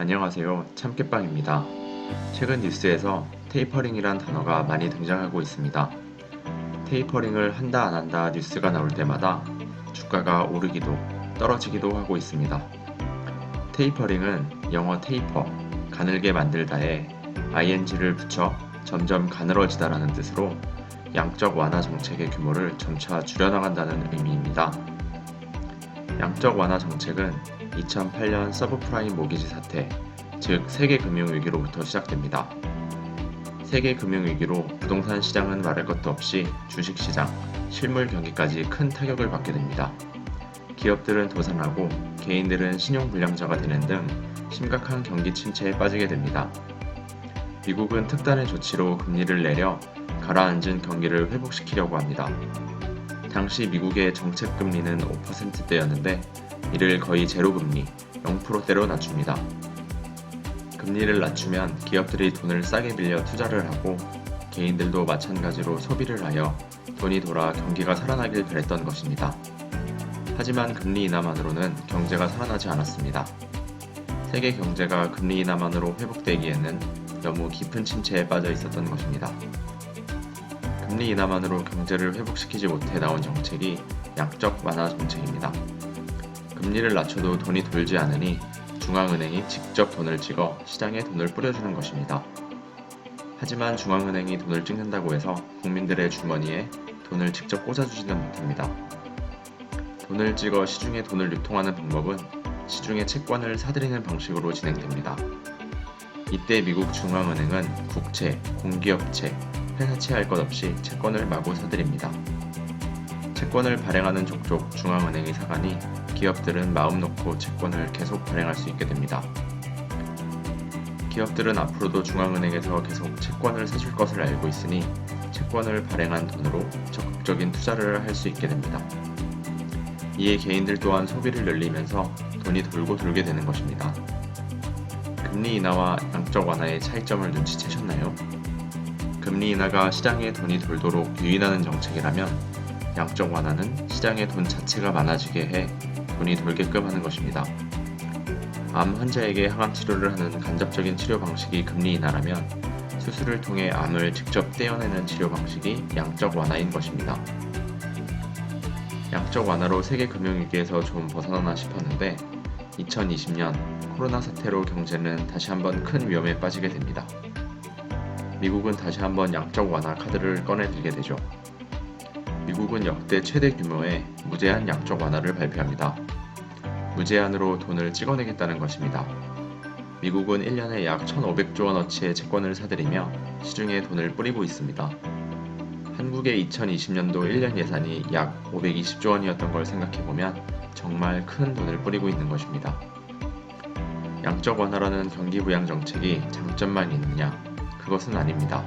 안녕하세요. 참깨빵입니다. 최근 뉴스에서 테이퍼링이란 단어가 많이 등장하고 있습니다. 테이퍼링을 한다 안 한다 뉴스가 나올 때마다 주가가 오르기도 떨어지기도 하고 있습니다. 테이퍼링은 영어 테이퍼, 가늘게 만들다에 ing를 붙여 점점 가늘어지다라는 뜻으로 양적 완화 정책의 규모를 점차 줄여나간다는 의미입니다. 양적 완화 정책은 2008년 서브프라임 모기지 사태, 즉 세계 금융위기로부터 시작됩니다. 세계 금융위기로 부동산 시장은 말할 것도 없이 주식시장, 실물 경기까지 큰 타격을 받게 됩니다. 기업들은 도산하고 개인들은 신용불량자가 되는 등 심각한 경기 침체에 빠지게 됩니다. 미국은 특단의 조치로 금리를 내려 가라앉은 경기를 회복시키려고 합니다. 당시 미국의 정책 금리는 5%대였는데 이를 거의 제로금리, 0%대로 낮춥니다. 금리를 낮추면 기업들이 돈을 싸게 빌려 투자를 하고 개인들도 마찬가지로 소비를 하여 돈이 돌아 경기가 살아나길 바랬던 것입니다. 하지만 금리 인하만으로는 경제가 살아나지 않았습니다. 세계 경제가 금리 인하만으로 회복되기에는 너무 깊은 침체에 빠져 있었던 것입니다. 금리 인하만으로 경제를 회복시키지 못해 나온 정책이 양적 완화 정책입니다. 금리를 낮춰도 돈이 돌지 않으니 중앙은행이 직접 돈을 찍어 시장에 돈을 뿌려주는 것입니다. 하지만 중앙은행이 돈을 찍는다고 해서 국민들의 주머니에 돈을 직접 꽂아주지는 못합니다. 돈을 찍어 시중에 돈을 유통하는 방법은 시중에 채권을 사들이는 방식으로 진행됩니다. 이때 미국 중앙은행은 국채, 공기업채, 회사채 할 것 없이 채권을 마구 사들입니다. 채권을 발행하는 족족 중앙은행이 사가니 기업들은 마음 놓고 채권을 계속 발행할 수 있게 됩니다. 기업들은 앞으로도 중앙은행에서 계속 채권을 사줄 것을 알고 있으니 채권을 발행한 돈으로 적극적인 투자를 할 수 있게 됩니다. 이에 개인들 또한 소비를 늘리면서 돈이 돌고 돌게 되는 것입니다. 금리 인하와 양적 완화의 차이점을 눈치채셨나요? 금리 인하가 시장에 돈이 돌도록 유인하는 정책이라면 양적 완화는 시장에 돈 자체가 많아지게 해 돈이 돌게끔 하는 것입니다. 암 환자에게 항암 치료를 하는 간접적인 치료 방식이 금리 인하라면 수술을 통해 암을 직접 떼어내는 치료 방식이 양적 완화인 것입니다. 양적 완화로 세계 금융위기에서 좀 벗어나나 싶었는데 2020년 코로나 사태로 경제는 다시 한번 큰 위험에 빠지게 됩니다. 미국은 다시 한번 양적 완화 카드를 꺼내들게 되죠. 미국은 역대 최대 규모의 무제한 양적 완화를 발표합니다. 무제한으로 돈을 찍어내겠다는 것입니다. 미국은 1년에 약 1,500조 원어치의 채권을 사들이며 시중에 돈을 뿌리고 있습니다. 한국의 2020년도 1년 예산이 약 520조 원이었던 걸 생각해보면 정말 큰 돈을 뿌리고 있는 것입니다. 양적 완화라는 경기 부양 정책이 장점만 있느냐? 그것은 아닙니다.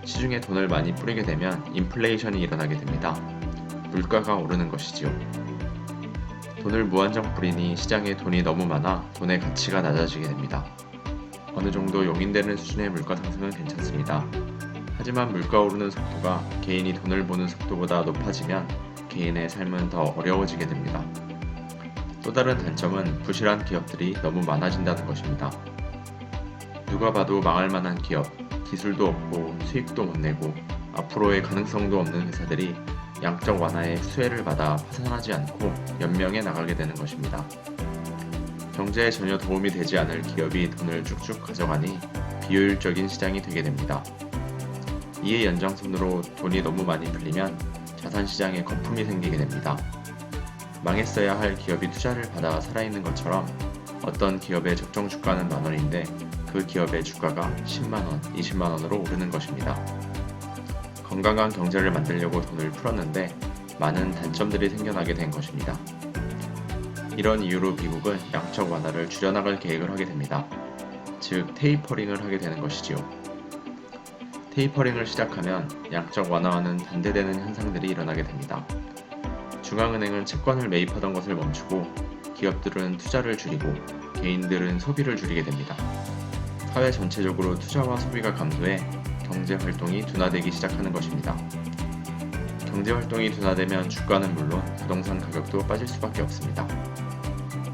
시중에 돈을 많이 뿌리게 되면 인플레이션이 일어나게 됩니다. 물가가 오르는 것이지요. 돈을 무한정 뿌리니 시장에 돈이 너무 많아 돈의 가치가 낮아지게 됩니다. 어느 정도 용인되는 수준의 물가 상승은 괜찮습니다. 하지만 물가 오르는 속도가 개인이 돈을 버는 속도보다 높아지면 개인의 삶은 더 어려워지게 됩니다. 또 다른 단점은 부실한 기업들이 너무 많아진다는 것입니다. 누가 봐도 망할 만한 기업, 기술도 없고 수익도 못 내고 앞으로의 가능성도 없는 회사들이 양적 완화의 수혜를 받아 파산하지 않고 연명해 나가게 되는 것입니다. 경제에 전혀 도움이 되지 않을 기업이 돈을 쭉쭉 가져가니 비효율적인 시장이 되게 됩니다. 이에 연장선으로 돈이 너무 많이 풀리면 자산시장에 거품이 생기게 됩니다. 망했어야 할 기업이 투자를 받아 살아있는 것처럼 어떤 기업의 적정 주가는 만원인데 그 기업의 주가가 10만원, 20만원으로 오르는 것입니다. 건강한 경제를 만들려고 돈을 풀었는데 많은 단점들이 생겨나게 된 것입니다. 이런 이유로 미국은 양적 완화를 줄여나갈 계획을 하게 됩니다. 즉 테이퍼링을 하게 되는 것이지요. 테이퍼링을 시작하면 양적 완화와는 반대되는 현상들이 일어나게 됩니다. 중앙은행은 채권을 매입하던 것을 멈추고 기업들은 투자를 줄이고 개인들은 소비를 줄이게 됩니다. 사회 전체적으로 투자와 소비가 감소해 경제활동이 둔화되기 시작하는 것입니다. 경제활동이 둔화되면 주가는 물론 부동산 가격도 빠질 수밖에 없습니다.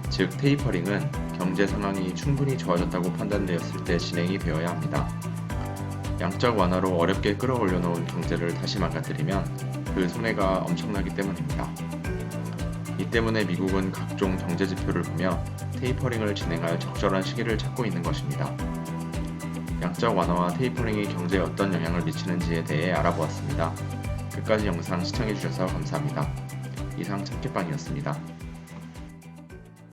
즉 테이퍼링은 경제 상황이 충분히 좋아졌다고 판단되었을 때 진행이 되어야 합니다. 양적 완화로 어렵게 끌어올려 놓은 경제를 다시 망가뜨리면 그 손해가 엄청나기 때문입니다. 이 때문에 미국은 각종 경제 지표를 보며 테이퍼링을 진행할 적절한 시기를 찾고 있는 것입니다. 양적 완화와 테이퍼링이 경제에 어떤 영향을 미치는지에 대해 알아보았습니다. 끝까지 영상 시청해주셔서 감사합니다. 이상 참깨빵이었습니다.